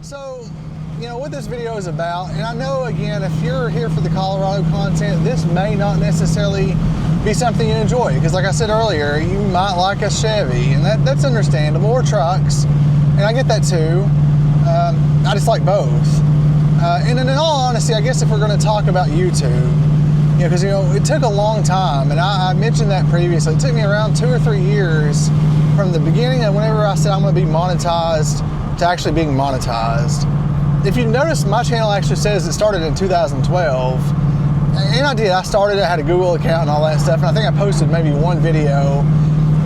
So, you know what this video is about, and I know, again, if you're here for the Colorado content, this may not necessarily be something you enjoy, because like I said earlier, you might like a Chevy, and that's understandable, or trucks, and I get that too. I just like both. And in all honesty, I guess if we're going to talk about YouTube, you know, because it took a long time, and I mentioned that previously. It took me around 2 or 3 years from the beginning of whenever I said I'm going to be monetized to actually being monetized. If you notice, my channel actually says it started in 2012, and I did. I started, I had a Google account and all that stuff, and I think I posted maybe one video,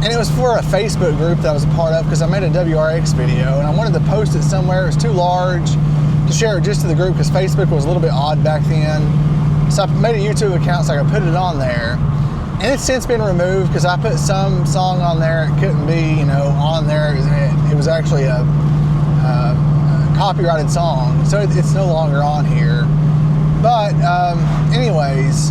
and it was for a Facebook group that I was a part of, because I made a WRX video, and I wanted to post it somewhere. It was too large to share it just to the group, because Facebook was a little bit odd back then. So I made a YouTube account so I could put it on there, and it's since been removed because I put some song on there. It couldn't be, on there. It was actually a copyrighted song, so it's no longer on here. But anyways,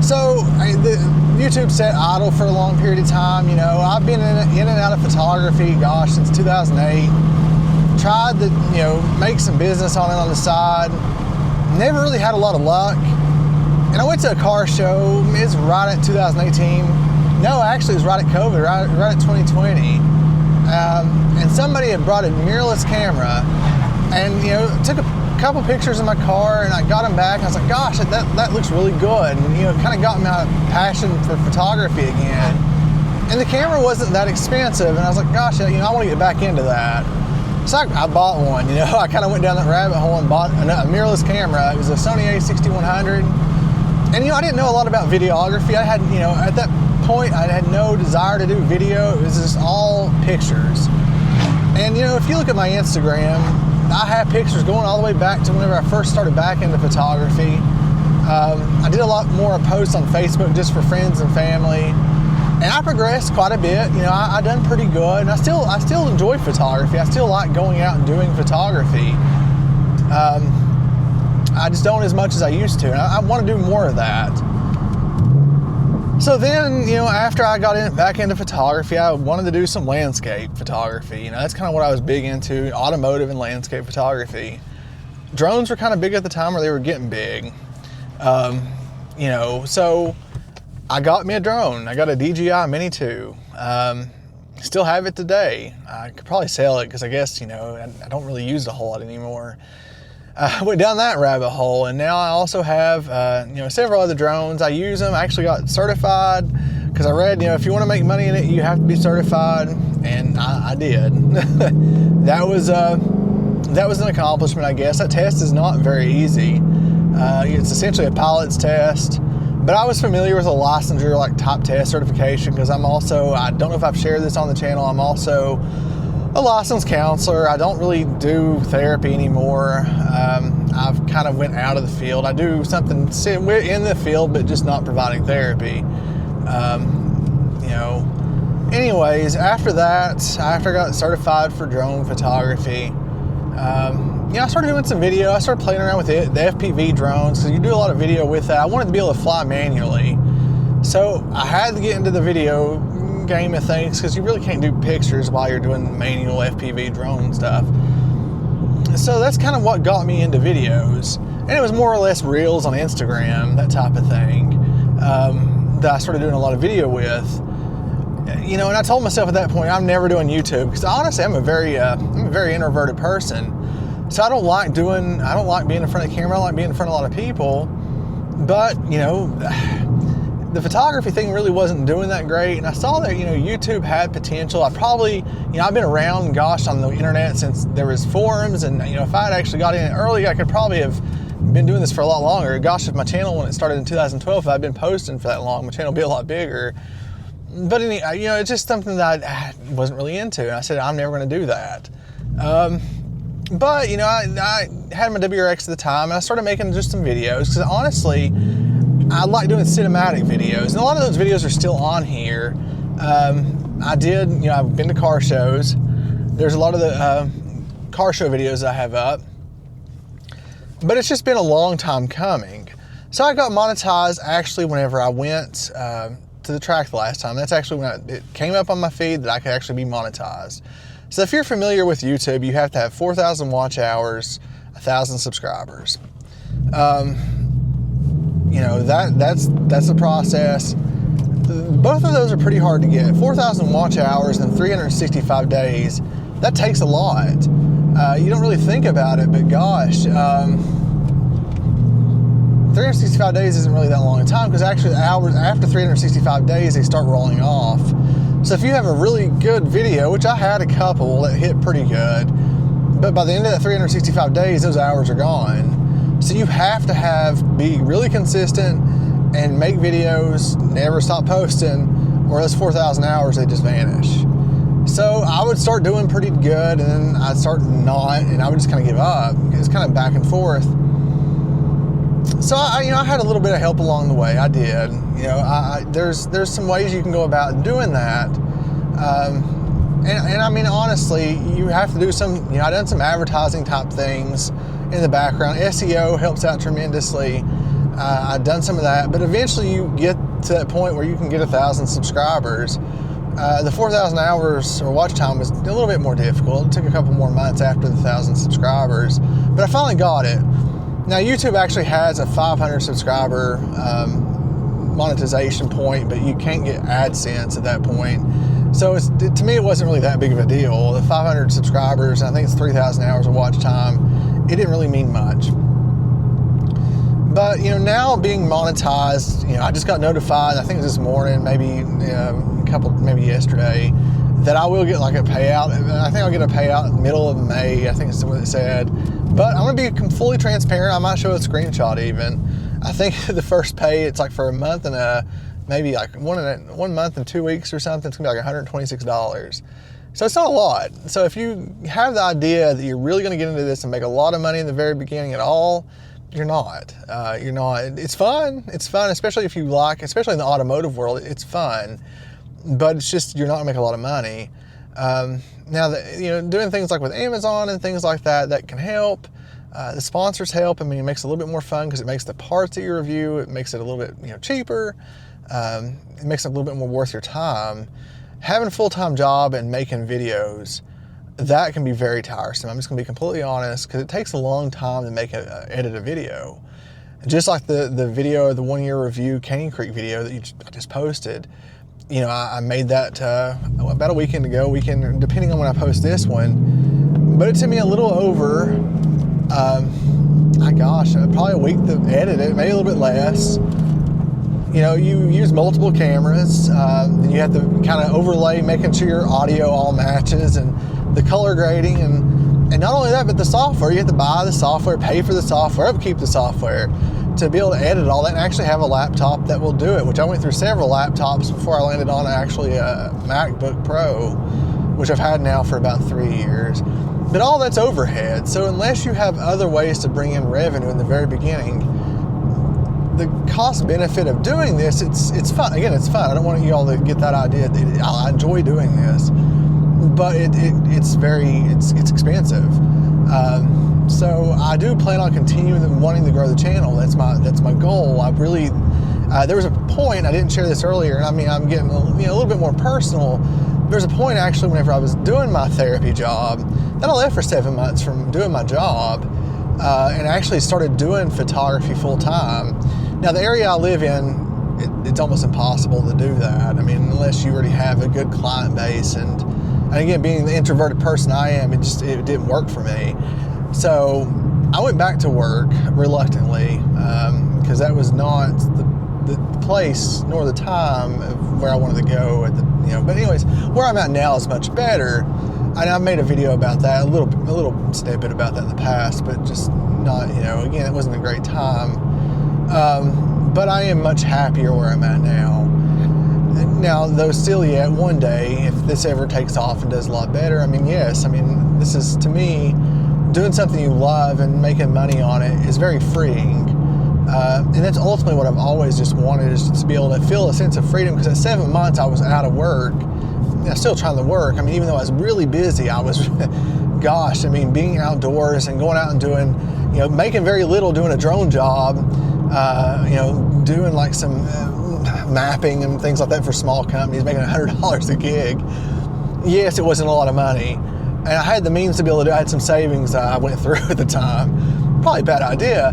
so the YouTube sat idle for a long period of time. I've been in and out of photography, gosh, since 2008. Tried to make some business on it on the side. Never really had a lot of luck. And I went to a car show. It's right at 2018. No, actually, it was right at COVID, right at 2020. And somebody had brought a mirrorless camera, and took a couple pictures of my car, and I got them back. And I was like, gosh, that looks really good. And it kind of got my passion for photography again. And the camera wasn't that expensive, and I was like, gosh, I want to get back into that. So I bought one. I kind of went down that rabbit hole and bought a mirrorless camera. It was a Sony A6100. And I didn't know a lot about videography. I had, at that point, I had no desire to do video. It was just all pictures. And if you look at my Instagram, I have pictures going all the way back to whenever I first started back into photography. I did a lot more posts on Facebook just for friends and family, and I progressed quite a bit. I done pretty good, and I still enjoy photography. I still like going out and doing photography. I just don't as much as I used to, and I want to do more of that. So then, after I got back into photography, I wanted to do some landscape photography. That's kind of what I was big into, automotive and landscape photography. Drones were kind of big at the time, or they were getting big. So I got me a drone. I got a DJI Mini 2. Still have it today. I could probably sell it, because I guess, I don't really use it a whole lot anymore. I went down that rabbit hole, and now I also have, several other drones. I use them. I actually got certified, because I read, if you want to make money in it, you have to be certified, and I did. That was an accomplishment, I guess. That test is not very easy. It's essentially a pilot's test, but I was familiar with a licensure, like top test certification, because I don't know if I've shared this on the channel, I'm also a licensed counselor. I don't really do therapy anymore. I've kind of went out of the field. I do something in the field, but just not providing therapy. Anyways, after I got certified for drone photography, I started doing some video. I started playing around with the FPV drones, because you do a lot of video with that. I wanted to be able to fly manually, so I had to get into the video game of things, because you really can't do pictures while you're doing manual FPV drone stuff. So that's kind of what got me into videos, and it was more or less reels on Instagram, that type of thing, that I started doing a lot of video with. And I told myself at that point, I'm never doing YouTube, because honestly, I'm a very introverted person. So I don't like being in front of the camera. I don't like being in front of a lot of people. But the photography thing really wasn't doing that great, and I saw that YouTube had potential. I've been around, gosh, on the internet since there was forums, and if I had actually got in early, I could probably have been doing this for a lot longer. Gosh, if my channel, when it started in 2012, if I'd been posting for that long, my channel would be a lot bigger. But it's just something that I wasn't really into, and I said I'm never going to do that. But I had my WRX at the time, and I started making just some videos, because honestly, I like doing cinematic videos, and a lot of those videos are still on here. I've been to car shows. There's a lot of the car show videos I have up, but it's just been a long time coming. So I got monetized actually whenever I went to the track the last time. That's actually when it came up on my feed that I could actually be monetized. So if you're familiar with YouTube, you have to have 4,000 watch hours, 1,000 subscribers. You know, that's the process. Both of those are pretty hard to get. 4,000 watch hours in 365 days, that takes a lot. You don't really think about it, but gosh, 365 days isn't really that long a time, because actually hours after 365 days, they start rolling off. So if you have a really good video, which I had a couple that hit pretty good, but by the end of that 365 days, those hours are gone. So you have to be really consistent and make videos, never stop posting, or those 4,000 hours, they just vanish. So I would start doing pretty good, and then I'd start not, and I would just kind of give up. It's kind of back and forth. So I had a little bit of help along the way. I did. There's some ways you can go about doing that. And I mean, honestly, you have to do some, I've done some advertising type things in the background. SEO helps out tremendously. I've done some of that, but eventually you get to that point where you can get 1,000 subscribers. The 4,000 hours or watch time was a little bit more difficult. It took a couple more months after the 1,000 subscribers, but I finally got it. Now, YouTube actually has a 500 subscriber monetization point, but you can't get AdSense at that point. So to me, it wasn't really that big of a deal. The 500 subscribers, I think it's 3,000 hours of watch time, it didn't really mean much. But, now being monetized, I just got notified, I think it was this morning, maybe yesterday, that I will get like a payout. I think I'll get a payout in the middle of May, I think it's what it said. But I'm gonna be fully transparent. I might show a screenshot even. I think the first pay, it's like for a month and maybe like 1 month and 2 weeks or something, it's gonna be like $126. So it's not a lot. So if you have the idea that you're really gonna get into this and make a lot of money in the very beginning at all, you're not. It's fun. It's fun, especially if you like, especially in the automotive world, it's fun. But it's just, you're not gonna make a lot of money. Now that, doing things like with Amazon and things like that, that can help. The sponsors help. I mean, it makes it a little bit more fun because it makes the parts that you review, it makes it a little bit, cheaper. It makes it a little bit more worth your time. Having a full-time job and making videos, that can be very tiresome. I'm just gonna be completely honest, because it takes a long time to edit a video. Just like the video, the 1-year review Canyon Creek video that I just posted. I made that about a weekend ago, depending on when I post this one. But it took me a little over, probably a week to edit it, maybe a little bit less. You use multiple cameras, then you have to kind of overlay, making sure your audio all matches, and the color grading, and not only that, but the software. You have to buy the software, pay for the software, upkeep the software, to be able to edit all that and actually have a laptop that will do it, which I went through several laptops before I landed on actually a MacBook Pro, which I've had now for about 3 years. But all that's overhead. So unless you have other ways to bring in revenue in the very beginning, the cost benefit of doing this, it's fun. Again, it's fun. I don't want you all to get that idea. I enjoy doing this, but it's expensive. So I do plan on continuing wanting to grow the channel. That's my goal. I really, there was a point, I didn't share this earlier, and I mean, I'm getting a little bit more personal. There's a point actually whenever I was doing my therapy job, then I left for 7 months from doing my job, and I actually started doing photography full time. Now the area I live in, it's almost impossible to do that. I mean, unless you already have a good client base, and again, being the introverted person I am, it didn't work for me. So I went back to work reluctantly, because that was not the place nor the time of where I wanted to go but anyways, where I'm at now is much better. And I've made a video about that, a little snippet about that in the past, but just not, again, it wasn't a great time. But I am much happier where I'm at now. Now, though still yet, one day, if this ever takes off and does a lot better, I mean, yes, this is, to me, doing something you love and making money on it is very freeing. And that's ultimately what I've always just wanted, is to be able to feel a sense of freedom, because at 7 months I was out of work. I'm still trying to work. I mean, even though I was really busy, I was, being outdoors and going out and doing, making very little, doing a drone job, doing like some mapping and things like that for small companies, making $100 a gig. Yes, it wasn't a lot of money, and I had the means to be able to do it. I had some savings I went through at the time. Probably a bad idea,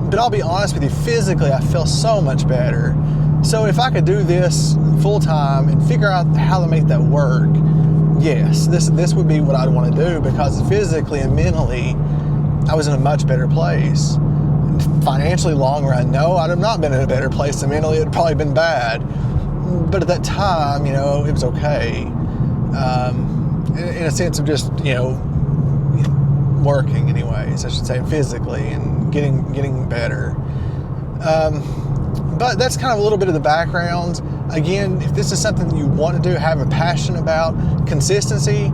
but I'll be honest with you, physically I feel so much better. So if I could do this full time and figure out how to make that work, yes, this would be what I'd want to do, because physically and mentally I was in a much better place. Financially, long run, no, I'd have not been in a better place, and mentally it'd probably been bad. But at that time, you know, it was okay. In a sense of just, you know, working anyways, I should say, physically, and getting better. But that's kind of a little bit of the background. Again, if this is something that you want to do, have a passion about, consistency,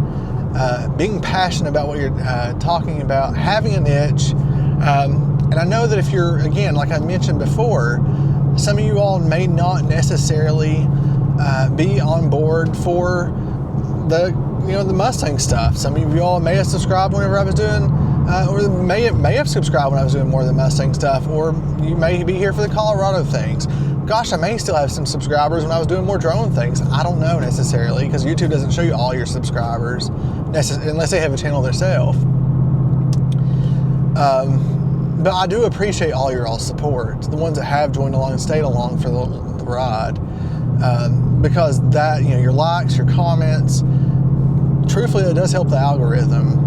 being passionate about what you're talking about, having a niche. And I know that if you're, again, like I mentioned before, some of you all may not necessarily be on board for the Mustang stuff. Some of you all may have subscribed whenever I was doing, or may have subscribed when I was doing more of the Mustang stuff, or you may be here for the Colorado things. Gosh, I may still have some subscribers when I was doing more drone things. I don't know necessarily, because YouTube doesn't show you all your subscribers unless they have a channel themselves. But I do appreciate all your all support, the ones that have joined along and stayed along for the ride, because that, you know, your likes, your comments, truthfully, it does help the algorithm.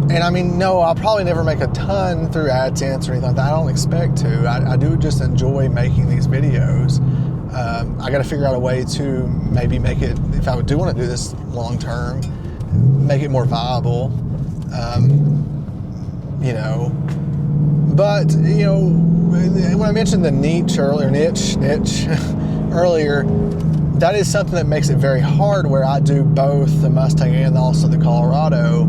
And I mean, no, I'll probably never make a ton through AdSense or anything like that. I don't expect to. I do just enjoy making these videos. I got to figure out a way to maybe make it, if I do want to do this long term, make it more viable. You know, but you know, when I mentioned the niche earlier, that is something that makes it very hard, where I do both the Mustang and also the Colorado.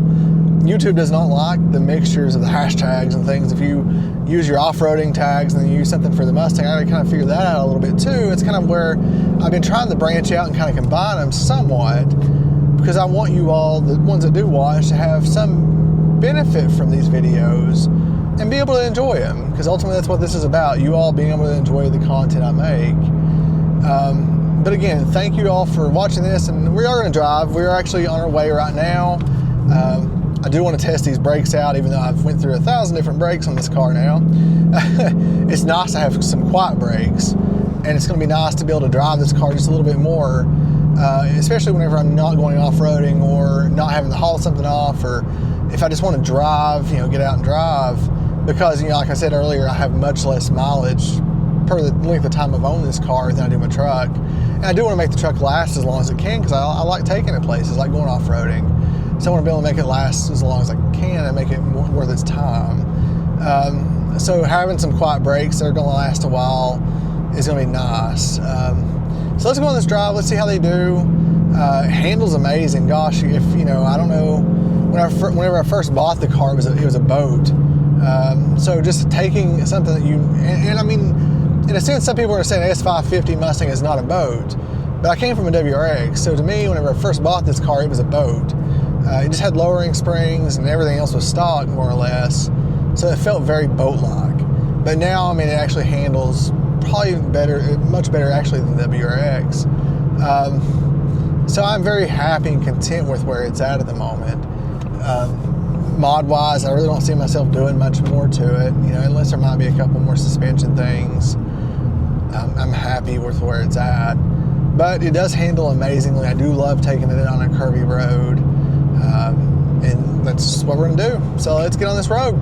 YouTube does not like the mixtures of the hashtags and things. If you use your off-roading tags and then you use something for the Mustang, I gotta kind of figure that out a little bit too. It's kind of where I've been trying to branch out and kind of combine them somewhat, because I want you all, the ones that do watch, to have some benefit from these videos and be able to enjoy them, because ultimately that's what this is about, you all being able to enjoy the content I make. But again, thank you all for watching this, and we are going to drive. We're actually on our way right now. I do want to test these brakes out, even though I've went through 1,000 different brakes on this car now. It's nice to have some quiet brakes, and it's going to be nice to be able to drive this car just a little bit more, especially whenever I'm not going off-roading or not having to haul something off, or if I just want to drive, you know, get out and drive, because, you know, like I said earlier, I have much less mileage per the length of time I've owned this car than I do my truck. And I do want to make the truck last as long as it can, because I like taking it places, like going off-roading. So I want to be able to make it last as long as I can and make it worth its time. So having some quiet brakes that are going to last a while is going to be nice. So let's go on this drive. Let's see how they do. Handle's amazing. Gosh, if, you know, I don't know, whenever I first bought the car, it was a boat. So just taking something that and I mean, in a sense, some people are saying the S550 Mustang is not a boat, but I came from a WRX, so to me, whenever I first bought this car, it was a boat. It just had lowering springs and everything else was stock, more or less, so it felt very boat-like. But now, I mean, it actually handles probably better, much better actually than the WRX. So I'm very happy and content with where it's at the moment. Mod-wise, I really don't see myself doing much more to it, you know, unless there might be a couple more suspension things. I'm happy with where it's at, but it does handle amazingly. I do love taking it on a curvy road, and that's what we're gonna do. So let's get on this road.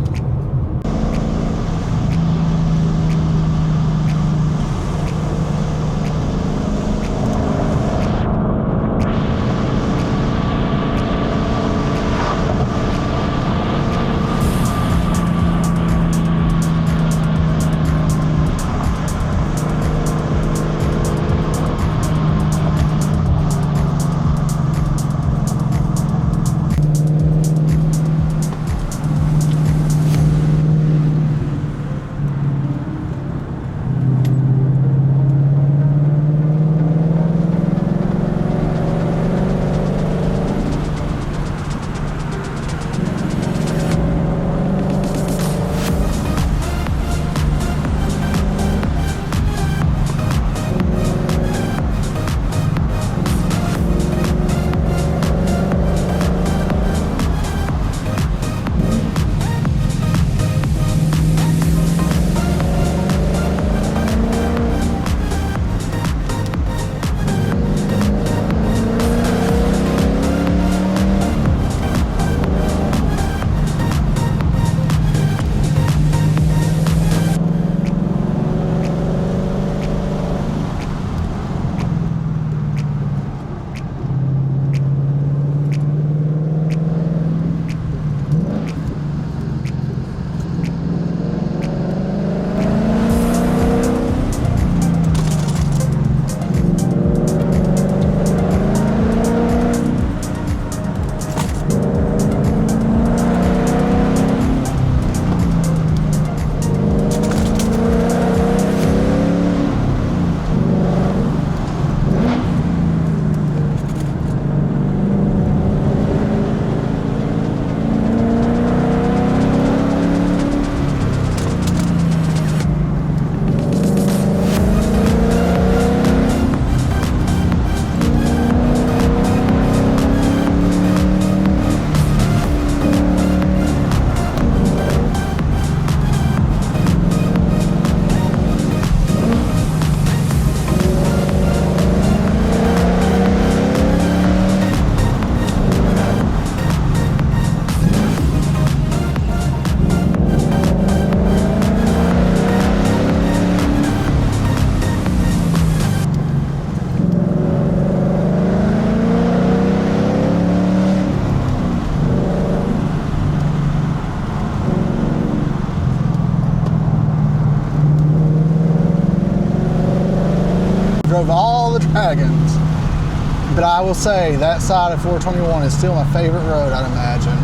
But I will say that side of 421 is still my favorite road, I'd imagine.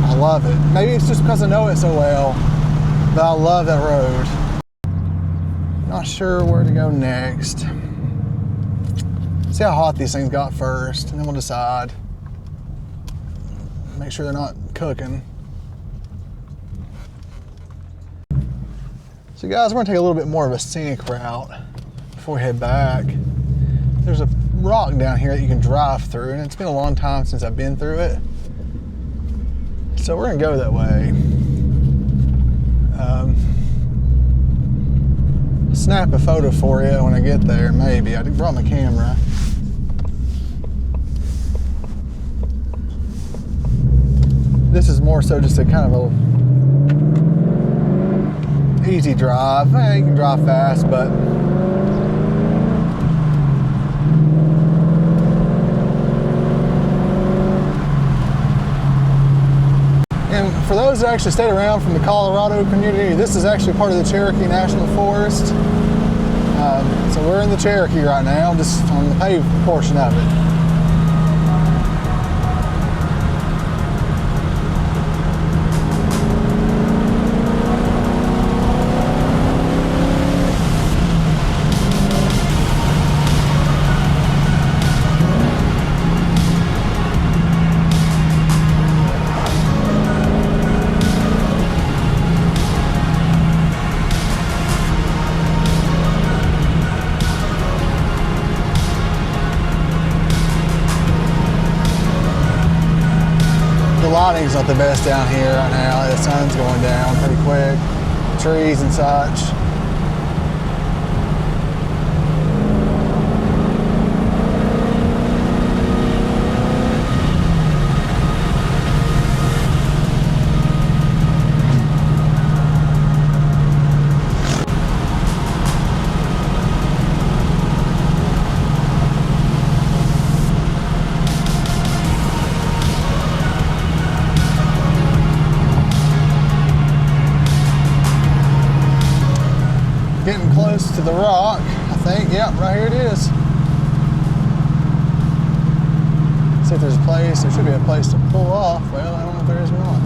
I love it. Maybe it's just because I know it so well, but I love that road. Not sure where to go next. See how hot these things got first, and then we'll decide. Make sure they're not cooking. So guys, we're gonna take a little bit more of a scenic route before we head back. There's a rock down here that you can drive through, and it's been a long time since I've been through it. So we're gonna go that way. Snap a photo for you when I get there, maybe. I brought my camera. This is more so just a kind of a easy drive. You can drive fast, but and for those that actually stayed around from the Colorado community, this is actually part of the Cherokee National Forest. So we're in the Cherokee right now, just on the paved portion of it. Lighting's not the best down here right now. The sun's going down pretty quick. Trees and such. Getting close to the rock, I think. Yep, right here it is. See if there's a place. There should be a place to pull off. Well, I don't know if there is or not.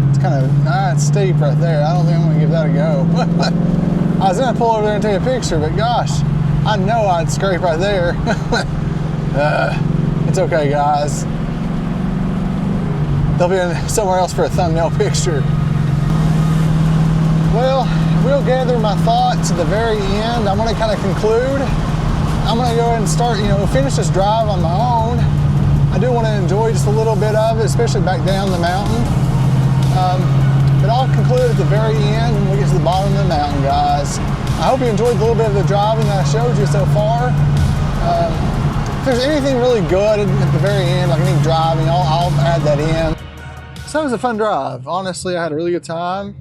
It's kind of it's steep right there. I don't think I'm going to give that a go. I was going to pull over there and take a picture, but gosh, I know I'd scrape right there. It's okay, guys. They'll be somewhere else for a thumbnail picture. Well, we'll gather my thoughts at the very end. I'm going to kind of conclude. I'm going to go ahead and start, finish this drive on my own. I do want to enjoy just a little bit of it, especially back down the mountain. But I'll conclude at the very end when we get to the bottom of the mountain, guys. I hope you enjoyed a little bit of the driving that I showed you so far. If there's anything really good at the very end, like any driving, I'll add that in. So it was a fun drive. Honestly, I had a really good time.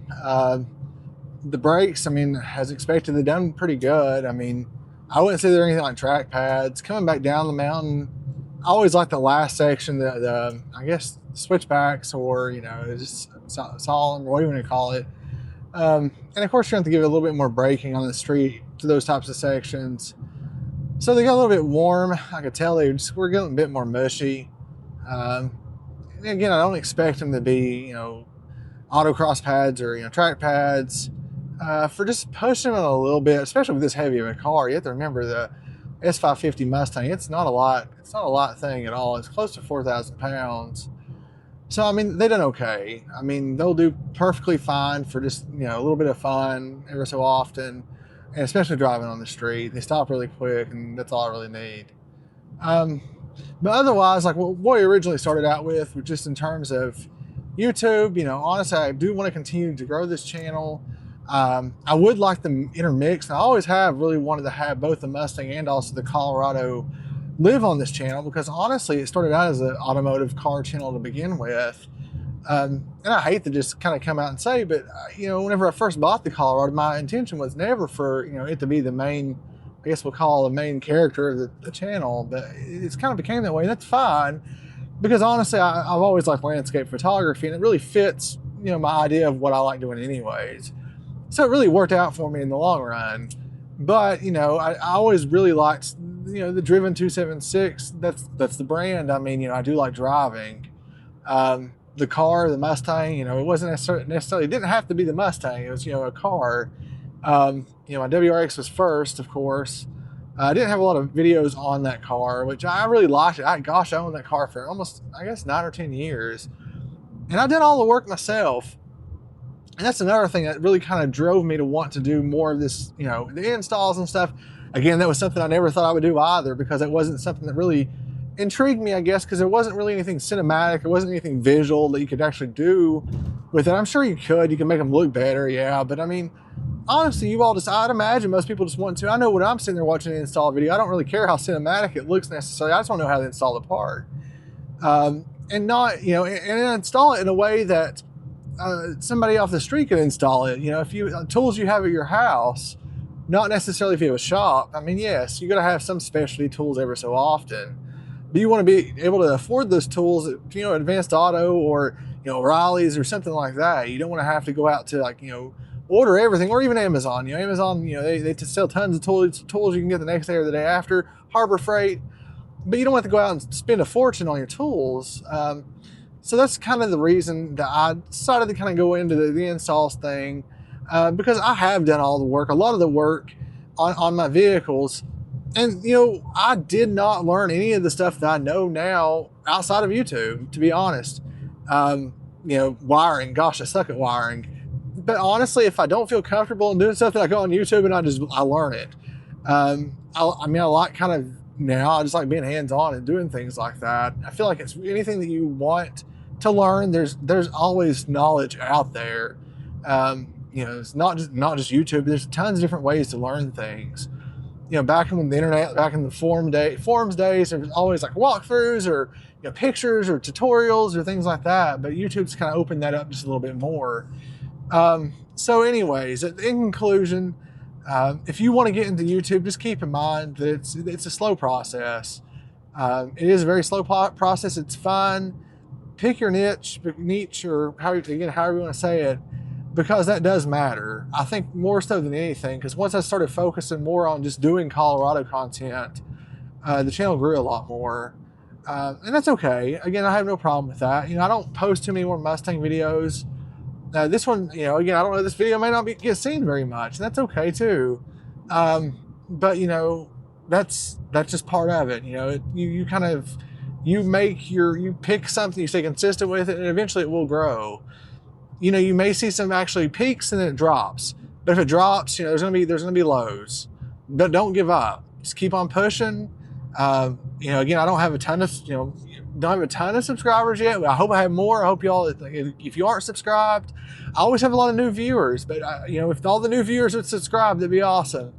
The brakes, as expected, they've done pretty good. I wouldn't say they're anything like track pads. Coming back down the mountain, I always like the last section, the I guess switchbacks, or just solemn, or what do you want to call it. And of course, you have to give it a little bit more braking on the street to those types of sections. So they got a little bit warm. I could tell were getting a bit more mushy. Again, I don't expect them to be autocross pads or pads pads. For just pushing it a little bit, especially with this heavy of a car. You have to remember the S550 Mustang, it's not a lot thing at all. It's close to 4,000 pounds. So, they done okay. They'll do perfectly fine for just, a little bit of fun every so often, and especially driving on the street. They stop really quick, and that's all I really need. But otherwise, like what we originally started out with, just in terms of YouTube, honestly, I do want to continue to grow this channel. I would like them intermixed. I always have really wanted to have both the Mustang and also the Colorado live on this channel, because honestly, it started out as an automotive car channel to begin with. And I hate to just kind of come out and say, but whenever I first bought the Colorado, my intention was never for it to be the main, I guess we'll call the main character of the channel, but it's kind of became that way. And that's fine, because honestly, I've always liked landscape photography, and it really fits my idea of what I like doing anyways. So it really worked out for me in the long run. But I always really liked the Driven 276, that's the brand. I mean, I do like driving. The car, the Mustang, it wasn't necessarily, it didn't have to be the Mustang. It was, a car. My WRX was first, of course. I didn't have a lot of videos on that car, which I really liked it. I owned that car for almost, I guess, 9 or 10 years. And I did all the work myself. And that's another thing that really kind of drove me to want to do more of this, the installs and stuff. Again, that was something I never thought I would do either, because it wasn't something that really intrigued me, I guess, because there wasn't really anything cinematic. It wasn't anything visual that you could actually do with it. I'm sure you can make them look better, yeah. But I mean, honestly, I'd imagine most people just want to. I know when I'm sitting there watching an install video, I don't really care how cinematic it looks necessarily. I just want to know how to install the part. And not, and install it in a way that somebody off the street can install it. If tools you have at your house, not necessarily if you have a shop. I mean, yes, you're going to have some specialty tools every so often, but you want to be able to afford those tools at, Advanced Auto or, Riley's or something like that. You don't want to have to go out to order everything, or even Amazon. Amazon, they sell tons of tools you can get the next day or the day after, Harbor Freight, but you don't have to go out and spend a fortune on your tools. So that's kind of the reason that I decided to kind of go into the installs thing, because I have done all the work, a lot of the work on my vehicles. And, I did not learn any of the stuff that I know now outside of YouTube, to be honest. Wiring, gosh, I suck at wiring. But honestly, if I don't feel comfortable in doing something, I go on YouTube and I learn it. I like kind of now, I just like being hands-on and doing things like that. I feel like it's anything that you want to learn, there's always knowledge out there. It's not just YouTube. There's tons of different ways to learn things. Back in the internet, back in the forums days, there was always like walkthroughs or pictures or tutorials or things like that. But YouTube's kind of opened that up just a little bit more. So anyways, in conclusion, if you want to get into YouTube, just keep in mind that it's a slow process. It is a very slow process. It's fun. Pick your niche, or however you want to say it, because that does matter. I think more so than anything, because once I started focusing more on just doing Colorado content, the channel grew a lot more. And that's okay. Again, I have no problem with that. I don't post too many more Mustang videos. This one, again, I don't know, this video may not get seen very much, and that's okay too. But that's just part of it. You pick something, you stay consistent with it, and eventually it will grow. You may see some actually peaks and then it drops. But if it drops, there's gonna be lows. But don't give up. Just keep on pushing. Again, I don't have a ton of subscribers yet. I hope I have more. I hope y'all, if you aren't subscribed, I always have a lot of new viewers. But if all the new viewers would subscribe, that'd be awesome.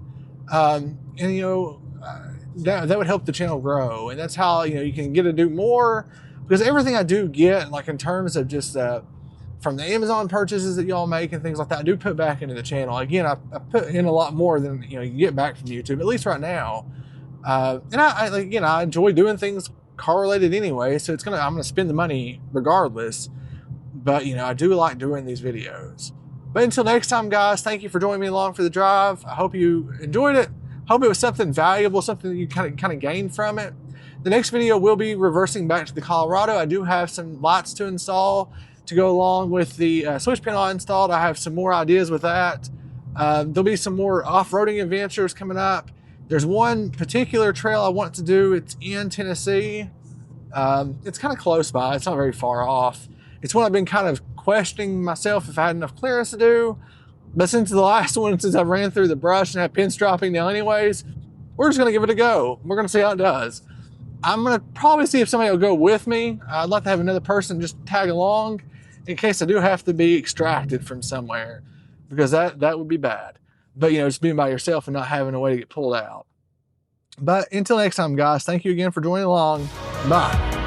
That would help the channel grow, and that's how you can get to do more, because everything I do get, like in terms of just from the Amazon purchases that y'all make and things like that, I do put back into the channel. Again, I put in a lot more than you get back from YouTube, at least right now. And I enjoy doing things car related anyway, so I'm gonna spend the money regardless. But I do like doing these videos. But until next time, guys, thank you for joining me along for the drive. I hope you enjoyed it. Hope it was something valuable, something that you kind of gained from it. The next video will be reversing back to the Colorado. I do have some lights to install to go along with the switch panel I installed. I have some more ideas with that. There'll be some more off-roading adventures coming up. There's one particular trail I want to do. It's in Tennessee. It's kind of close by. It's not very far off. It's one I've been kind of questioning myself if I had enough clearance to do. But since the last one, since I ran through the brush and had pinstriping now anyways, we're just gonna give it a go. We're gonna see how it does. I'm gonna probably see if somebody will go with me. I'd like to have another person just tag along in case I do have to be extracted from somewhere, because that would be bad. But just being by yourself and not having a way to get pulled out. But until next time, guys, thank you again for joining along. Bye.